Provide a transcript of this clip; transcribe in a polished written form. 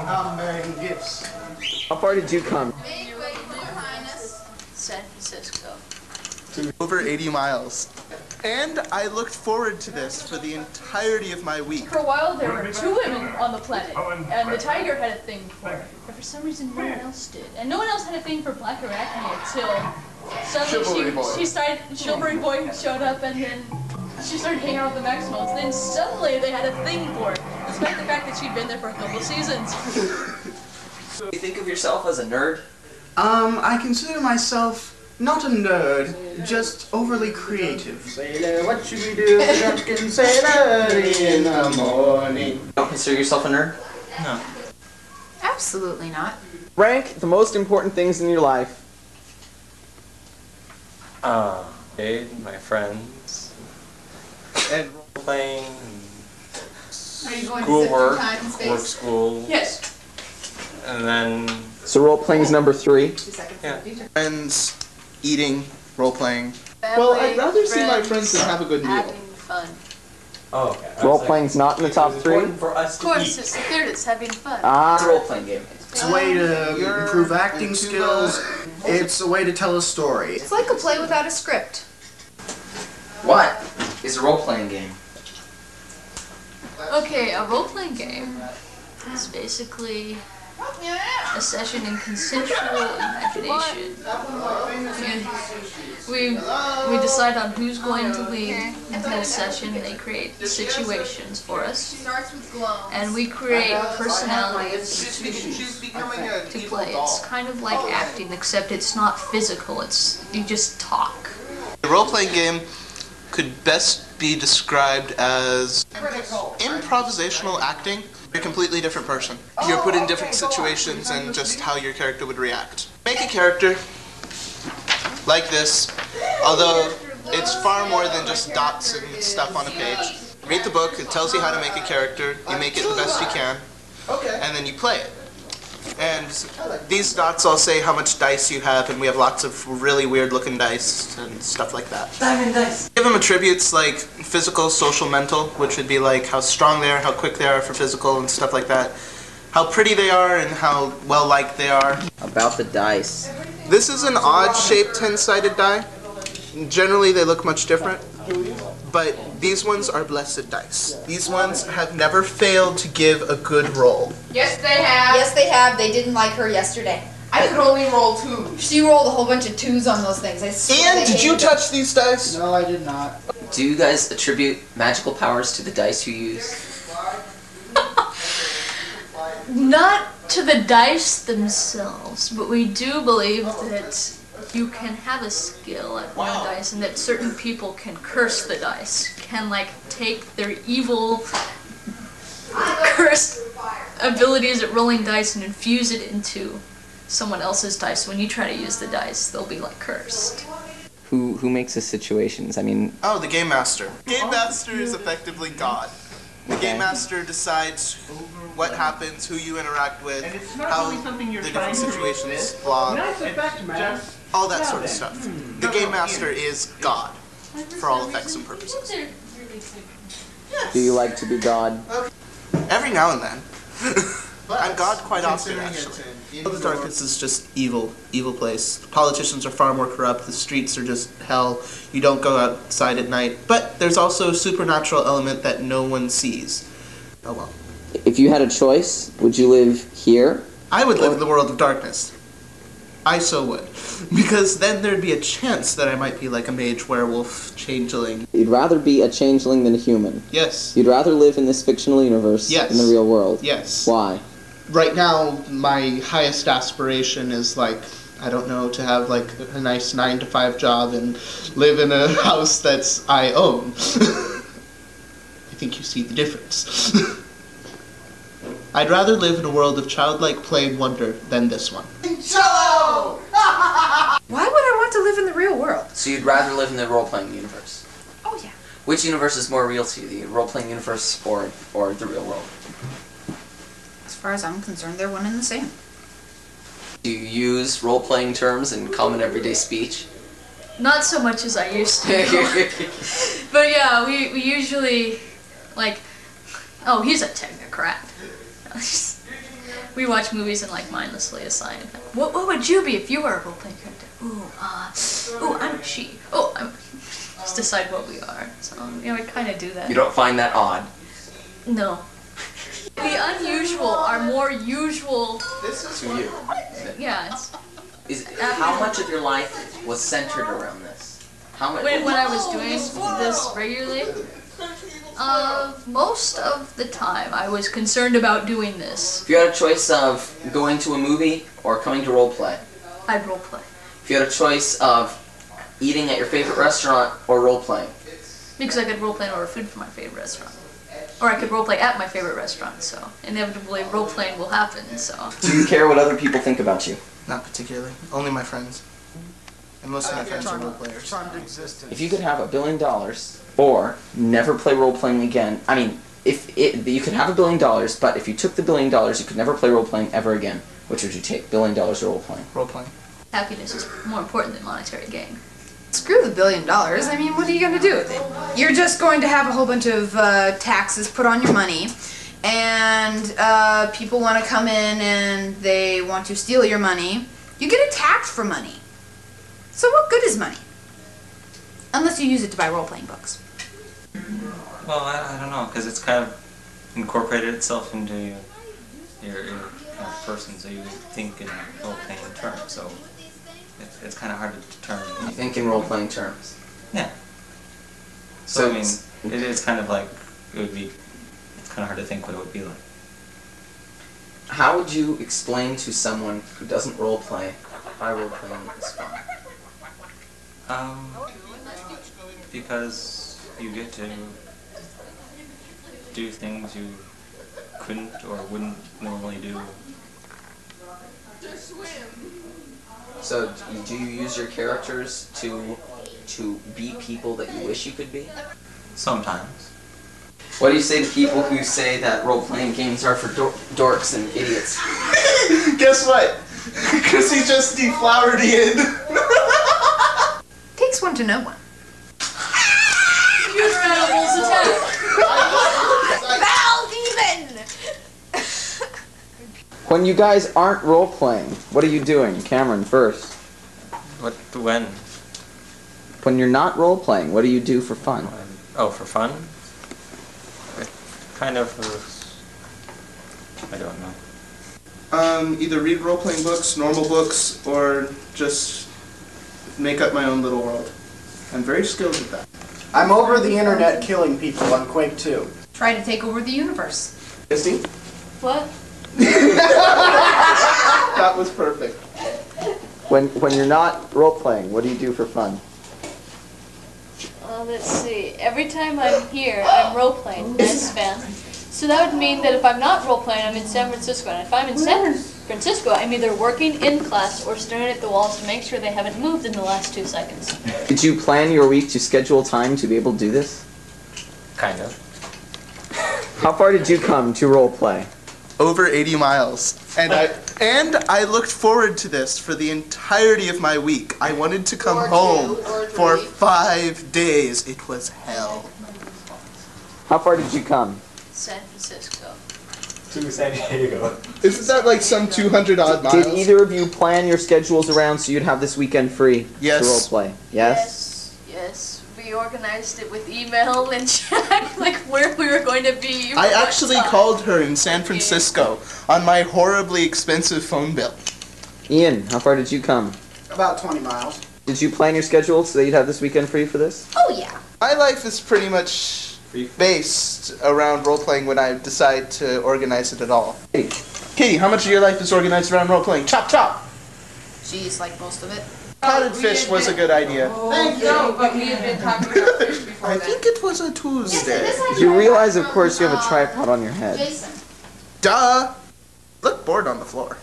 I'm bearing gifts. How far did you come? San Francisco. Over 80 miles. And I looked forward to this for the entirety of my week. For a while, there were 2 women on the planet, and the tiger had a thing for it. But for some reason, no one else did. And no one else had a thing for black arachne until suddenly Chivalry Boy showed up, and then she started hanging out with the Maximals. Then suddenly, they had a thing for it, despite the fact that she'd been there for a couple seasons. Do you think of yourself as a nerd? I consider myself not a nerd, just overly creative. Sailor, what should we do? Drunken sailor in the morning. You don't consider yourself a nerd? No. Absolutely not. Rank the most important things in your life. My friends, And playing, Are you going schoolwork, to time and space? work, school, Yes. and then So role-playing is number 3. 2 seconds Yeah. in the future. friends, eating, role-playing. Well, I'd rather see my friends than have a good meal. Having fun. oh, okay. Role-playing's not in the top 3? For us Of course, it's the third, it's having fun. It's a role-playing game. It's a way to improve acting skills. It's a way to tell a story. It's like a play without a script. What is a role-playing game? Okay, a role-playing game is basically a session in consensual imagination. We decide on who's going to lead the whole session. They create situations for us, and we create personalities to play. It's kind of like acting, except it's not physical. It's you just talk. The role-playing game could best be described as improvisational acting. You're a completely different person. You're put in different situations and just how your character would react. Make a character like this, although it's far more than just dots and stuff on a page. Read the book, it tells you how to make a character, you make it the best you can, and then you play it. And these dots all say how much dice you have, and we have lots of really weird looking dice and stuff like that. Diamond dice. Give them attributes like physical, social, mental, which would be like how strong they are, how quick they are for physical and stuff like that. How pretty they are and how well-liked they are. About the dice. This is an odd-shaped 10-sided die. Generally, they look much different. But these ones are blessed dice. These ones have never failed to give a good roll. Yes, they have. Yes, they have. They didn't like her yesterday. I could only roll 2. She rolled a whole bunch of 2s on those things. I swear Ian, did you touch these dice? No, I did not. Do you guys attribute magical powers to the dice you use? Not to the dice themselves, but we do believe that you can have a skill at rolling dice, and that certain people can curse the dice, can like take their evil cursed abilities at rolling dice and infuse it into someone else's dice. When you try to use the dice, they'll be like cursed. Who makes the situations? I mean, Oh, the Game Master. Game Master is effectively God. The Game Master decides what happens, who you interact with, how the different situations block, all that sort of stuff. The Game Master is God, for all effects and purposes. do you like to be God? Every now and then. I'm God quite often, actually. The Darkness is just evil place. Politicians are far more corrupt, the streets are just hell, you don't go outside at night. But there's also a supernatural element that no one sees. Oh well. If you had a choice, would you live here? I would live in the world of darkness. I so would. Because then there'd be a chance that I might be like a mage, werewolf, changeling. You'd rather be a changeling than a human. Yes. You'd rather live in this fictional universe Yes. in the real world. Yes. Why? Right now, my highest aspiration is like, I don't know, to have like a nice 9-to-5 job and live in a house that's I own. I think you see the difference. I'd rather live in a world of childlike play and wonder than this one. Why would I want to live in the real world? So you'd rather live in the role-playing universe? Oh, yeah. Which universe is more real to you, the role-playing universe or the real world? As far as I'm concerned, they're one and the same. Do you use role-playing terms in common everyday speech? Not so much as I used to. But yeah, we usually, like, oh, he's a technocrat. we watch movies and like mindlessly assign. What would you be if you were a role-playing character? Ooh, I'm a she. Oh, I'm. Just decide what we are. So we kind of do that. You don't find that odd? No. The unusual are more usual. This is to you. Yeah. How much of your life was centered around this? How much? When I was doing this regularly, most of the time I was concerned about doing this. If you had a choice of going to a movie or coming to roleplay, I'd roleplay. if you had a choice of eating at your favorite restaurant or roleplaying, Because I could roleplay and order food from my favorite restaurant. Or I could roleplay at my favorite restaurant, so inevitably roleplaying will happen, so. do you care what other people think about you? Not particularly. Only my friends. And most of my friends are role players. If you could have $1 billion or never play role-playing again, I mean, you could have $1 billion, but if you took the $1 billion, you could never play role-playing ever again. Which would you take, $1 billion or role-playing? Role-playing. Happiness is more important than monetary gain. Screw the $1 billion. I mean, what are you going to do with it? You're just going to have a whole bunch of taxes put on your money, and people want to come in and they want to steal your money. You get attacked for money. So what good is money? Unless you use it to buy role-playing books. Well, I don't know, because it's kind of incorporated itself into your kind of person, so you think in role-playing terms, so it's kind of hard to determine. You think in role-playing terms? Yeah. So I mean, it's kind of like, it's kind of hard to think what it would be like. How would you explain to someone who doesn't role-play why role-playing is fun? Because you get to do things you couldn't or wouldn't normally do. So, do you use your characters to be people that you wish you could be? Sometimes. What do you say to people who say that role-playing games are for dorks and idiots? Guess what? Because he just deflowered Ian. Takes one to know one. Computer animals attack! Foul demon! When you guys aren't role-playing, what are you doing? Cameron, first. When? When you're not role-playing, what do you do for fun? Oh, for fun? Kind of, I don't know. Either read role-playing books, normal books, or just make up my own little world. I'm very skilled at that. I'm over the internet killing people on Quake 2. Try to take over the universe. Christy? What? That was perfect. When you're not role-playing, what do you do for fun? Let's see. Every time I'm here, I'm role-playing. Nice fan. So that would mean that if I'm not role-playing, I'm in San Francisco. And if I'm in San Francisco, I'm either working in class or staring at the walls to make sure they haven't moved in the last 2 seconds. Did you plan your week to schedule time to be able to do this? Kind of. How far did you come to role-play? Over 80 miles. And I looked forward to this for the entirety of my week. I wanted to come home for 5 days. It was hell. How far did you come? San Francisco. To San Diego. Isn't that like some 200 odd miles? Did either of you plan your schedules around so you'd have this weekend free Yes. to role-play? Yes? Yes. We organized it with email and chat, like where we were going to be. I actually called her in San Francisco on my horribly expensive phone bill. Ian, how far did you come? About 20 miles. Did you plan your schedule so that you'd have this weekend free for this? Oh yeah. My life is pretty much based around role-playing when I decide to organize it at all. Katie, how much of your life is organized around role-playing? Chop, chop! Jeez, like most of it. Potted fish was a good idea. Thank you. No, but we had been talking about fish before I think it was a Tuesday. You realize, of course, you have a tripod on your head. Jason. Duh! Look bored on the floor.